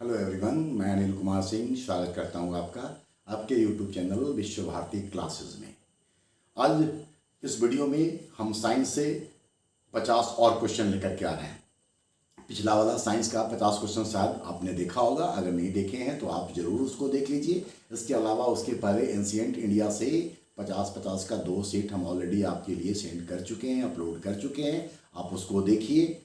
Hello everyone, मैं अनिल कुमार सिंह स्वागत करता हूं आपका आपके यूट्यूब चैनल विश्व भारती क्लासेस में। आज इस वीडियो में हम साइंस से 50 और क्वेश्चन लेकर के आ रहे हैं। पिछला वाला साइंस का 50 क्वेश्चन शायद आपने देखा होगा, अगर नहीं देखे हैं तो आप ज़रूर उसको देख लीजिए। इसके अलावा उसके पहले एंशिएंट इंडिया से 50-50 का 2 सेट हम ऑलरेडी आपके लिए सेंड कर चुके हैं, अपलोड कर चुके हैं, आप उसको देखिए।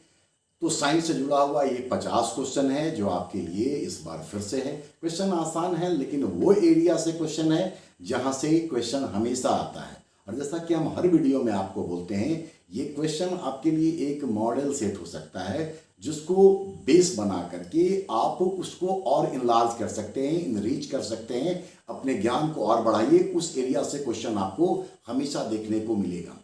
तो साइंस से जुड़ा हुआ ये 50 क्वेश्चन है जो आपके लिए इस बार फिर से है। क्वेश्चन आसान है, लेकिन वो एरिया से क्वेश्चन है जहाँ से क्वेश्चन हमेशा आता है। और जैसा कि हम हर वीडियो में आपको बोलते हैं, ये क्वेश्चन आपके लिए एक मॉडल सेट हो सकता है जिसको बेस बना करके आप उसको और इनलार्ज कर सकते हैं, इनरीच कर सकते हैं, अपने ज्ञान को और बढ़ाइए। उस एरिया से क्वेश्चन आपको हमेशा देखने को मिलेगा।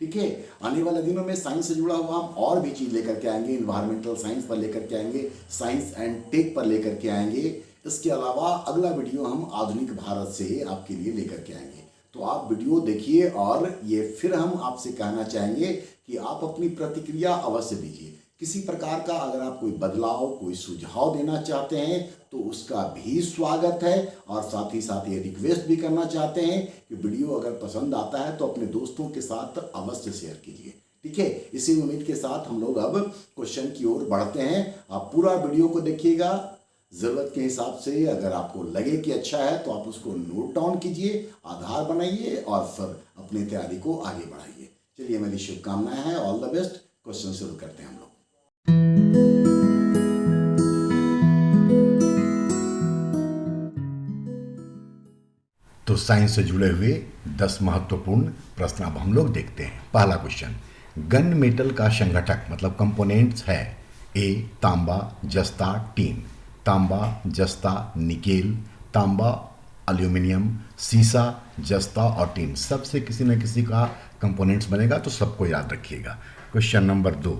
ठीक है, आने वाले दिनों में साइंस से जुड़ा हुआ हम और भी चीज़ लेकर के आएंगे। इन्वायरमेंटल साइंस पर लेकर के आएंगे, साइंस एंड टेक पर लेकर के आएंगे। इसके अलावा अगला वीडियो हम आधुनिक भारत से आपके लिए लेकर के आएंगे। तो आप वीडियो देखिए और ये फिर हम आपसे कहना चाहेंगे कि आप अपनी प्रतिक्रिया अवश्य दीजिए। किसी प्रकार का अगर आप कोई बदलाव, कोई सुझाव देना चाहते हैं तो उसका भी स्वागत है। और साथ ही साथ ये रिक्वेस्ट भी करना चाहते हैं कि वीडियो अगर पसंद आता है तो अपने दोस्तों के साथ अवश्य शेयर कीजिए। ठीक है, इसी उम्मीद के साथ हम लोग अब क्वेश्चन की ओर बढ़ते हैं। आप पूरा वीडियो को देखिएगा, ज़रूरत के हिसाब से अगर आपको लगे कि अच्छा है तो आप उसको नोट डाउन कीजिए, आधार बनाइए और फिर अपनी तैयारी को आगे बढ़ाइए। चलिए, मेरी शुभकामनाएं हैं, ऑल द बेस्ट। क्वेश्चन शुरू करते हैं हम लोग। तो साइंस से जुड़े हुए 10 महत्वपूर्ण प्रश्न अब हम लोग देखते हैं। पहला क्वेश्चन, गन मेटल का संघटक मतलब कंपोनेंट्स है। ए तांबा, जस्ता, टीन। तांबा, जस्ता, निकेल, तांबा, एल्यूमिनियम, सीसा, जस्ता और टीन। सबसे किसी न किसी का कंपोनेंट्स बनेगा, तो सबको याद रखिएगा। क्वेश्चन नंबर 2,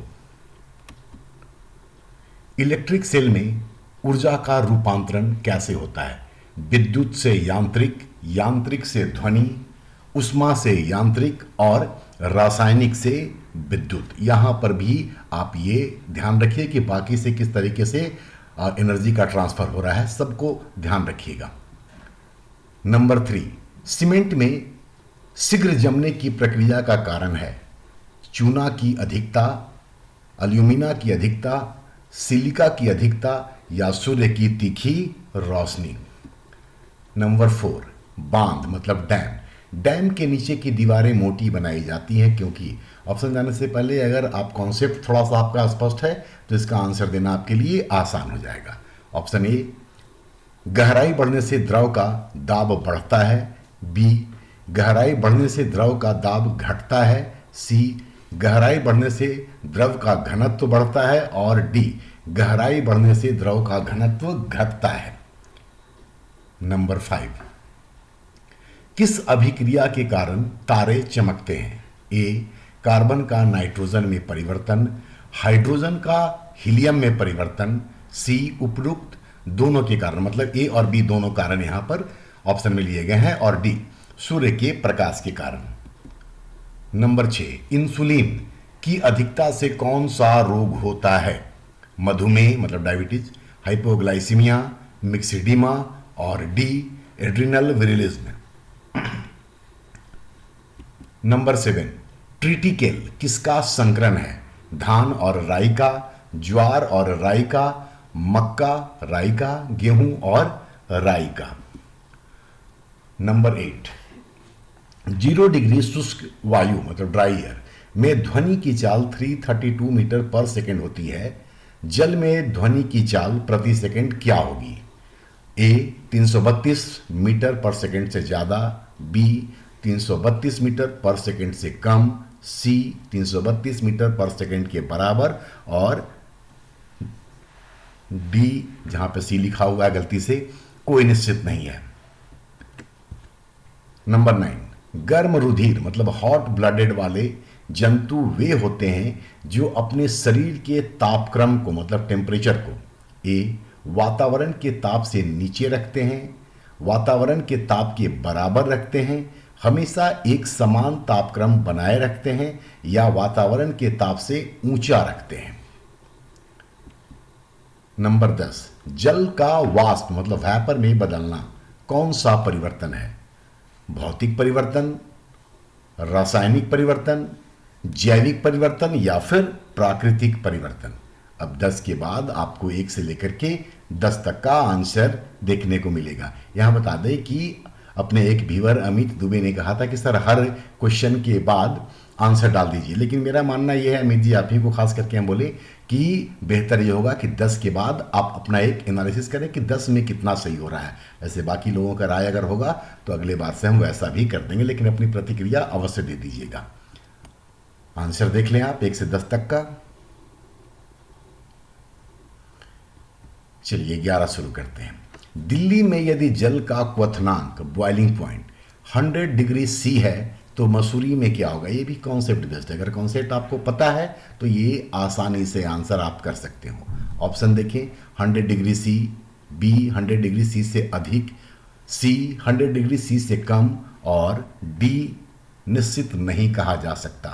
इलेक्ट्रिक सेल में ऊर्जा का रूपांतरण कैसे होता है? विद्युत से यांत्रिक, यांत्रिक से ध्वनि, उष्मा से यांत्रिक और रासायनिक से विद्युत। यहाँ पर भी आप ये ध्यान रखिए कि बाकी से किस तरीके से एनर्जी का ट्रांसफर हो रहा है, सबको ध्यान रखिएगा। नंबर 3, सीमेंट में शीघ्र जमने की प्रक्रिया का कारण है चूना की अधिकता, एल्यूमिना की अधिकता, सिलिका की अधिकता या सूर्य की तीखी रोशनी। नंबर 4, बांध मतलब डैम। डैम के नीचे की दीवारें मोटी बनाई जाती हैं क्योंकि। ऑप्शन जाने से पहले अगर आप कॉन्सेप्ट थोड़ा सा आपका स्पष्ट है तो इसका आंसर देना आपके लिए आसान हो जाएगा। ऑप्शन ए, गहराई बढ़ने से द्रव का दाब बढ़ता है। बी, गहराई बढ़ने से द्रव का दाब घटता है। सी, गहराई बढ़ने से द्रव का घनत्व बढ़ता है। और डी, गहराई बढ़ने से द्रव का घनत्व घटता है। नंबर 5, किस अभिक्रिया के कारण तारे चमकते हैं? ए, कार्बन का नाइट्रोजन में परिवर्तन, हाइड्रोजन का हीलियम में परिवर्तन। सी, उपरोक्त दोनों के कारण, मतलब ए और बी दोनों कारण यहां पर ऑप्शन में लिए गए हैं। और डी, सूर्य के प्रकाश के कारण। नंबर 6, इंसुलिन की अधिकता से कौन सा रोग होता है? मधुमेह मतलब डायबिटीज, हाइपोग्लाइसीमिया, मिक्सिडीमा और डी, एड्रिनल विरिलिज्म। नंबर 7, ट्रिटिकेल किसका संकरण है? धान और राई का, ज्वार और राई का, मक्का, राई का, गेहूं और राई का। नंबर 8, 0 डिग्री शुष्क वायु मतलब ड्राई एयर में ध्वनि की चाल 332 मीटर पर सेकेंड होती है। जल में ध्वनि की चाल प्रति सेकंड क्या होगी? ए, 332 मीटर पर सेकंड से ज़्यादा। बी, 332 मीटर पर सेकंड से कम। सी, 332 मीटर पर सेकंड के बराबर। और डी, जहां पे सी लिखा हुआ है गलती से, कोई निश्चित नहीं है। नंबर 9, गर्म रुधिर मतलब हॉट ब्लडेड वाले जंतु वे होते हैं जो अपने शरीर के तापक्रम को मतलब टेम्परेचर को ए, वातावरण के ताप से नीचे रखते हैं, वातावरण के ताप के बराबर रखते हैं, हमेशा एक समान तापक्रम बनाए रखते हैं, या वातावरण के ताप से ऊंचा रखते हैं। नंबर 10, जल का वाष्प मतलब वैपर में बदलना कौन सा परिवर्तन है? भौतिक परिवर्तन, रासायनिक परिवर्तन, जैविक परिवर्तन या फिर प्राकृतिक परिवर्तन? अब 10 के बाद आपको 1 से लेकर के 10 तक का आंसर देखने को मिलेगा। यहां बता दें कि अपने एक व्यूअर अमित दुबे ने कहा था कि सर हर क्वेश्चन के बाद आंसर डाल दीजिए, लेकिन मेरा मानना यह है अमित जी, आप ही को खास करके हम बोले कि बेहतर ये होगा कि 10 के बाद आप अपना एक एनालिसिस करें कि 10 में कितना सही हो रहा है। वैसे बाकी लोगों का राय अगर होगा तो अगले बार से हम वैसा भी कर देंगे, लेकिन अपनी प्रतिक्रिया अवश्य दे दीजिएगा। आंसर देख लें आप 1 से 10 तक का। चलिए 11 शुरू करते हैं। दिल्ली में यदि जल का क्वथनांक बॉइलिंग पॉइंट 100 डिग्री सी है तो मसूरी में क्या होगा? ये भी कॉन्सेप्ट बेस्ड है। अगर कॉन्सेप्ट आपको पता है तो ये आसानी से आंसर आप कर सकते हो। ऑप्शन देखें, 100 degree C, B 100 degree C से अधिक, सी 100 डिग्री सी से कम और डी निश्चित नहीं कहा जा सकता।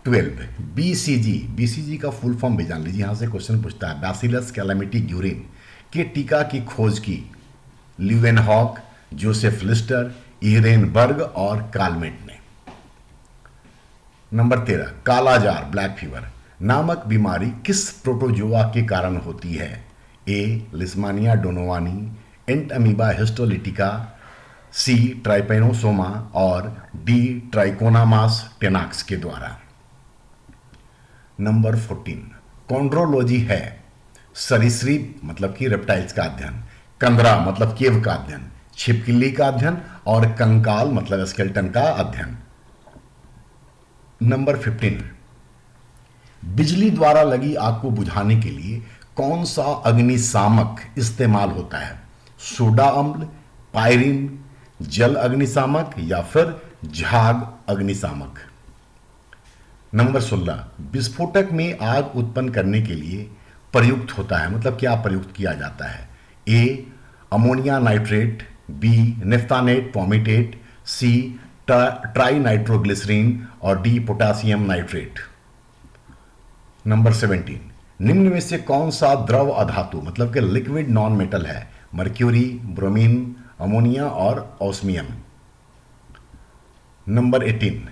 12, बीसीजी। बीसीजी का फुल फॉर्म भी जान लीजिए, यहां से क्वेश्चन पूछता है। बैसिलस कैलामिटी ग्यूरिन के टीका की खोज की ल्यूवेनहॉक, जोसेफ लिस्टर, इरेनबर्ग और कालमेट ने। नंबर 13, कालाजार ब्लैक फीवर नामक बीमारी किस प्रोटोजोआ के कारण होती है? ए लिस्मानिया डोनोवानी, एंट अमीबा हिस्टोलिटिका, सी ट्राइपेनोसोमा और डी ट्राइकोनामास टेनाक्स के द्वारा। नंबर 14, कॉन्ड्रोलॉजी है सरीसृप मतलब कि रेप्टाइल्स का अध्ययन, कंदरा मतलब केव का अध्ययन, छिपकली का अध्ययन और कंकाल मतलब स्केल्टन का अध्ययन। नंबर 15, बिजली द्वारा लगी आग को बुझाने के लिए कौन सा अग्निशामक इस्तेमाल होता है? सोडा अम्ल, पायरिन, जल अग्निशामक या फिर झाग अग्निशामक? नंबर 16, विस्फोटक में आग उत्पन्न करने के लिए प्रयुक्त होता है मतलब क्या प्रयुक्त किया जाता है? ए अमोनिया नाइट्रेट, बी नेफ्थानेट पोमेटेट, सी ट्राई नाइट्रोग्लिसरीन और डी पोटासियम नाइट्रेट। नंबर 17, निम्न में से कौन सा द्रव अधातु मतलब कि लिक्विड नॉन मेटल है? मर्क्यूरी, ब्रोमीन, अमोनिया और ऑस्मियम। नंबर 18,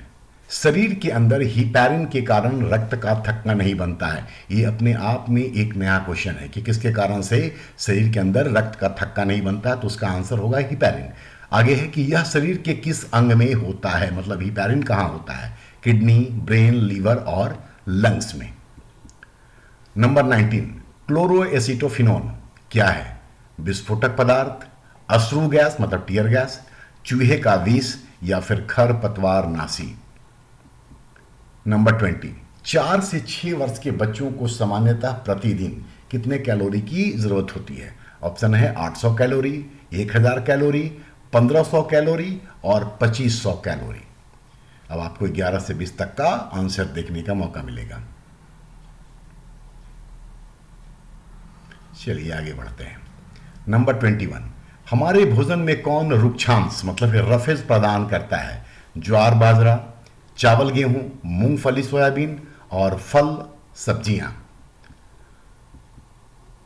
शरीर के अंदर हिपैरिन के कारण रक्त का थक्का नहीं बनता है। ये अपने आप में एक नया क्वेश्चन है कि किसके कारण से शरीर के अंदर रक्त का थक्का नहीं बनता है, तो उसका आंसर होगा हिपैरिन। आगे है कि यह शरीर के किस अंग में होता है मतलब हिपैरिन कहाँ होता है? किडनी, ब्रेन, लीवर और लंग्स में। नंबर 19, क्लोरोएसिटोफिनोन क्या है? विस्फोटक पदार्थ, अश्रु गैस मतलब टीयर गैस, चूहे का विष या फिर खरपतवार नाशी। नंबर 20, 4 से 6 वर्ष के बच्चों को सामान्यतः प्रतिदिन कितने कैलोरी की जरूरत होती है? ऑप्शन है 800 कैलोरी, 1000 कैलोरी, 1500 कैलोरी और 2500 कैलोरी। अब आपको 11 से 20 तक का आंसर देखने का मौका मिलेगा। चलिए आगे बढ़ते हैं। नंबर 21, हमारे भोजन में कौन रुक्षांश मतलब रफेज प्रदान करता है? ज्वार बाजरा, चावल गेहूं, मूंगफली सोयाबीन और फल सब्जियां।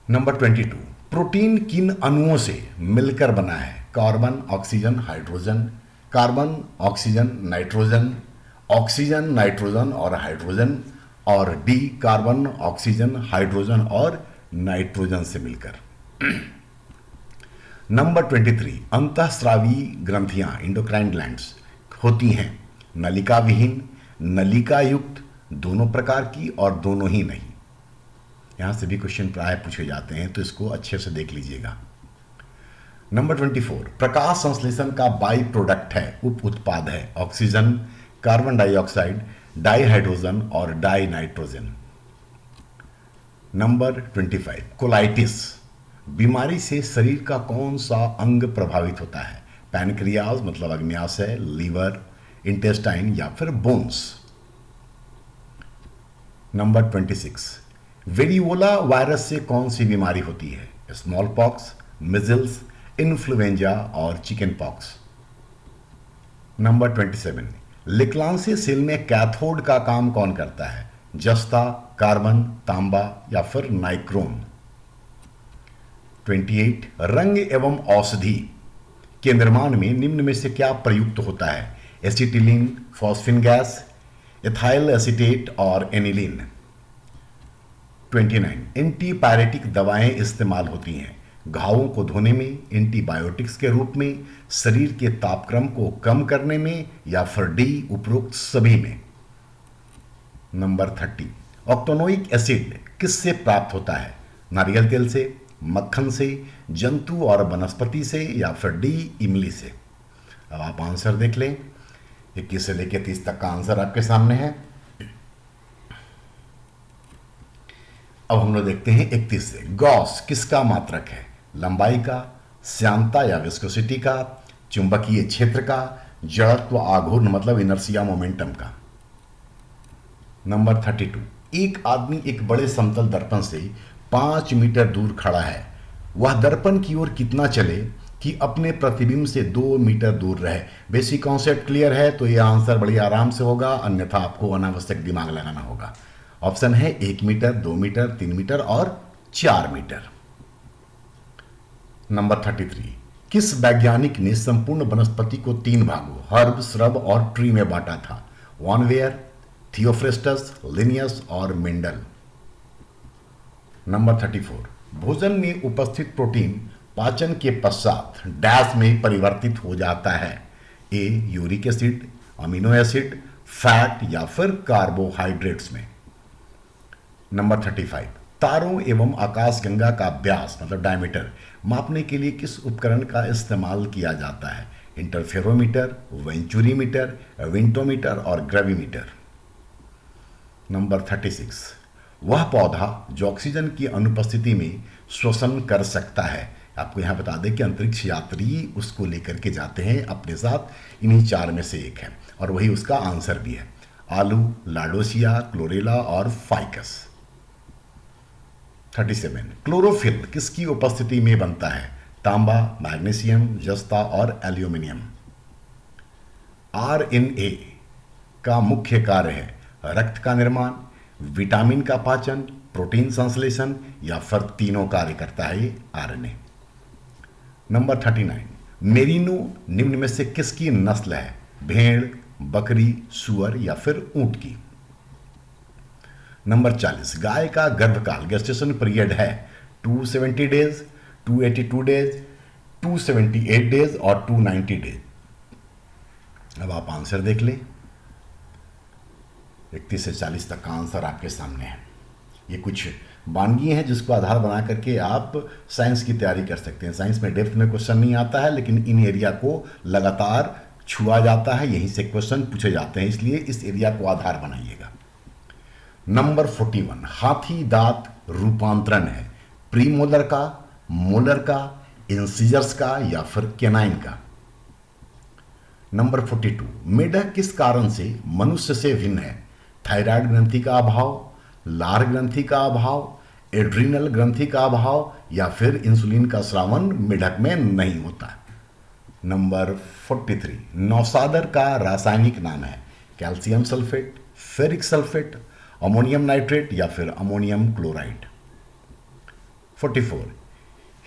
नंबर 22, प्रोटीन किन अणुओं से मिलकर बना है? Carbon, oxygen, hydrogen, carbon, oxygen, nitrogen, oxygen, nitrogen और हाइड्रोजन, और डी कार्बन, ऑक्सीजन, हाइड्रोजन और नाइट्रोजन से मिलकर। नंबर 23, अंतःस्रावी ग्रंथियां इंडोक्राइन ग्लैंड्स होती हैं नलिका विहीन, नलिका युक्त, दोनों प्रकार की और दोनों ही नहीं। यहां से भी क्वेश्चन प्राय पूछे जाते हैं तो इसको अच्छे से देख लीजिएगा। नंबर 24, प्रकाश संश्लेषण का बाई प्रोडक्ट है उप उत्पाद है ऑक्सीजन, कार्बन डाइऑक्साइड, डाइहाइड्रोजन और डाई नाइट्रोजन। नंबर 25, कोलाइटिस बीमारी से शरीर का कौन सा अंग प्रभावित होता है? पैनक्रियाज मतलब अग्न्याशय, लीवर, इंटेस्टाइन या फिर बोन्स। नंबर 26, वेरियोला वायरस से कौन सी बीमारी होती है? स्मॉल पॉक्स, मिजल्स, इन्फ्लुएंजा और चिकन पॉक्स। नंबर 27, लिक्लांसी सेल में कैथोड का काम कौन करता है? जस्ता, कार्बन, तांबा या फिर नाइक्रोम। 28 रंग एवं औषधि के निर्माण में निम्न में से क्या प्रयुक्त होता है? Acetylene, phosphine gas, ethyl acetate और एनिलीन। 29 एंटीपायरेटिक दवाएं इस्तेमाल होती हैं घावों को धोने में, एंटीबायोटिक्स के रूप में, शरीर के तापक्रम को कम करने में या फिर डी उपरोक्त सभी में। नंबर 30 ऑक्टेनोइक एसिड किससे प्राप्त होता है? नारियल तेल से, मक्खन से, जंतु और वनस्पति से या फिर डी इमली से। अब आप आंसर देख लें। 21 से लेकर 30 तक का आंसर आपके सामने है। अब हम लोग देखते हैं 31 से। गॉस किसका मात्रक है? लंबाई का, श्यानता या विस्कोसिटी का, चुंबकीय क्षेत्र का, जड़त्व आघूर्ण मतलब इनर्शिया मोमेंटम का। नंबर 32 एक आदमी एक बड़े समतल दर्पण से 5 मीटर दूर खड़ा है। वह दर्पण की ओर कितना चले कि अपने प्रतिबिंब से 2 मीटर दूर रहे? बेसिक कॉन्सेप्ट क्लियर है तो यह आंसर बड़ी आराम से होगा, अन्यथा आपको अनावश्यक दिमाग लगाना होगा। ऑप्शन है 1 मीटर, 2 मीटर, 3 मीटर और 4 मीटर। नंबर 33 किस वैज्ञानिक ने संपूर्ण वनस्पति को 3 भागों हर्ब, श्रब और ट्री में बांटा था? वॉन वेयर, थियोफ्रेस्टस, लिनियस और मेंडल। नंबर 34 भोजन में उपस्थित प्रोटीन पाचन के पश्चात डैश में परिवर्तित हो जाता है? A uric acid, amino acid, fat या फिर कार्बोहाइड्रेट्स में। नंबर 35 तारों एवं आकाशगंगा का व्यास मतलब डायमीटर मापने के लिए किस उपकरण का इस्तेमाल किया जाता है? इंटरफेरोमीटर, वेंचुरीमीटर, विंटोमीटर और ग्रेविमीटर। नंबर 36 वह पौधा जो ऑक्सीजन की अनुपस्थिति में श्वसन कर सकता है। आपको यहां बता दें कि अंतरिक्ष यात्री उसको लेकर के जाते हैं अपने साथ, इन्हीं 4 में से एक है और वही उसका आंसर भी है। आलू, लाडोसिया, क्लोरेला और फाइकस। 37 क्लोरोफिल किसकी उपस्थिति में बनता है? तांबा, मैग्नीशियम, जस्ता और एल्यूमिनियम। आरएनए का मुख्य कार्य है रक्त का निर्माण, विटामिन का पाचन, प्रोटीन संश्लेषण या फिर तीनों कार्य करता है आरएनए। नंबर 39 मेरिनो निम्न में से किसकी नस्ल है? भेड़, बकरी, सुअर या फिर ऊंट की। नंबर 40 गाय का गर्भकाल गेस्टेशन पीरियड है 270 डेज, 282 डेज, 278 डेज और 290 डेज। अब आप आंसर देख लें। 31 से 40 तक का आंसर आपके सामने है। ये कुछ वानगी हैं जिसको आधार बना करके आप साइंस की तैयारी कर सकते हैं। साइंस में डेप्थ में क्वेश्चन नहीं आता है, लेकिन इन एरिया को लगातार छुआ जाता है, यहीं से क्वेश्चन पूछे जाते हैं, इसलिए इस एरिया को आधार बनाइएगा। नंबर 41 हाथी दांत रूपांतरण है प्रीमोलर का, मोलर का, इंसीजर्स का या फिर केनाइन का। नंबर 42 मेढक किस कारण से मनुष्य से भिन्न है? थायराइड ग्रंथि का अभाव, लार ग्रंथि का अभाव, एड्रिनल ग्रंथि का अभाव या फिर इंसुलिन का स्रावन मेढक में नहीं होता। नंबर 43 नौसादर का रासायनिक नाम है calcium sulphate, ferric sulphate, ammonium nitrate या फिर अमोनियम क्लोराइड। 44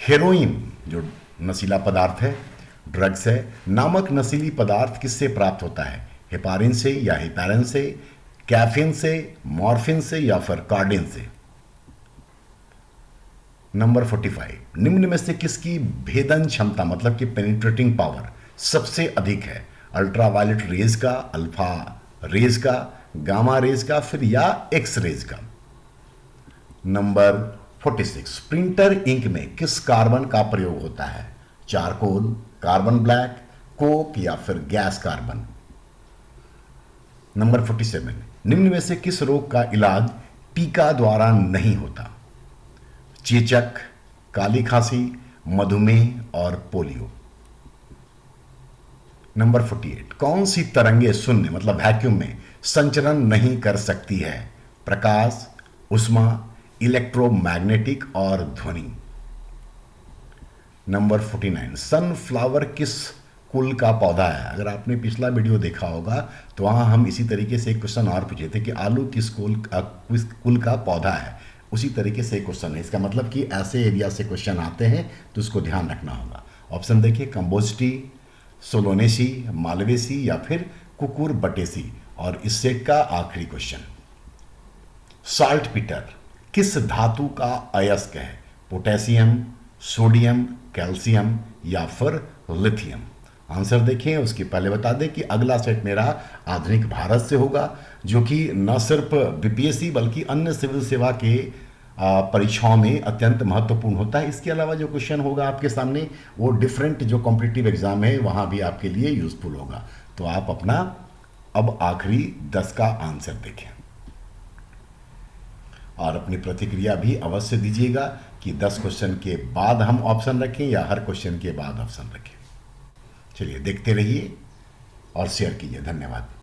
हेरोइन जो नशीला पदार्थ है, ड्रग्स है, नामक नशीली पदार्थ किससे प्राप्त होता है? हेपारिन से या हेपारिन से, कैफीन से, मॉर्फिन से या फिर कार्डिन से। नंबर 45 निम्न में से किसकी भेदन क्षमता मतलब कि पेनिट्रेटिंग पावर सबसे अधिक है? अल्ट्रावायलेट रेज का, अल्फा रेज का, गामा रेज का फिर या एक्स रेज का। नंबर 46 प्रिंटर इंक में किस कार्बन का प्रयोग होता है? चारकोल, कार्बन ब्लैक, कोक या फिर गैस कार्बन। नंबर 47 निम्न में से किस रोग का इलाज टीका द्वारा नहीं होता? चेचक, काली खांसी, मधुमेह और पोलियो। नंबर 48 कौन सी तरंगे शून्य मतलब वैक्यूम में संचरण नहीं कर सकती है? प्रकाश, उष्मा, इलेक्ट्रोमैग्नेटिक और ध्वनि। नंबर 49 सनफ्लावर किस कुल का पौधा है। अगर आपने पिछला वीडियो देखा होगा तो वहाँ हम इसी तरीके से एक क्वेश्चन और पूछे थे कि आलू किस कुल का पौधा है। उसी तरीके से क्वेश्चन है, इसका मतलब कि ऐसे एरिया से क्वेश्चन आते हैं तो उसको ध्यान रखना होगा। ऑप्शन देखिए, कंबोस्टी, सोलोनेसी, मालवेसी या फिर कुकुर बटेसी। और इस सेट का आखिरी क्वेश्चन, साल्ट पीटर किस धातु का अयस्क है? पोटेशियम, सोडियम, कैल्शियम या फिर लिथियम। आंसर देखें उसके पहले बता दें कि अगला सेट मेरा आधुनिक भारत से होगा, जो कि न सिर्फ बीपीएससी बल्कि अन्य सिविल सेवा के परीक्षाओं में अत्यंत महत्वपूर्ण होता है। इसके अलावा जो क्वेश्चन होगा आपके सामने वो डिफरेंट जो कॉम्पिटिटिव एग्जाम है वहाँ भी आपके लिए यूजफुल होगा। तो आप अपना अब आखिरी 10 का आंसर देखें और अपनी प्रतिक्रिया भी अवश्य दीजिएगा कि 10 क्वेश्चन के बाद हम ऑप्शन रखें या हर क्वेश्चन के बाद ऑप्शन रखें। चलिए देखते रहिए और शेयर कीजिए। धन्यवाद।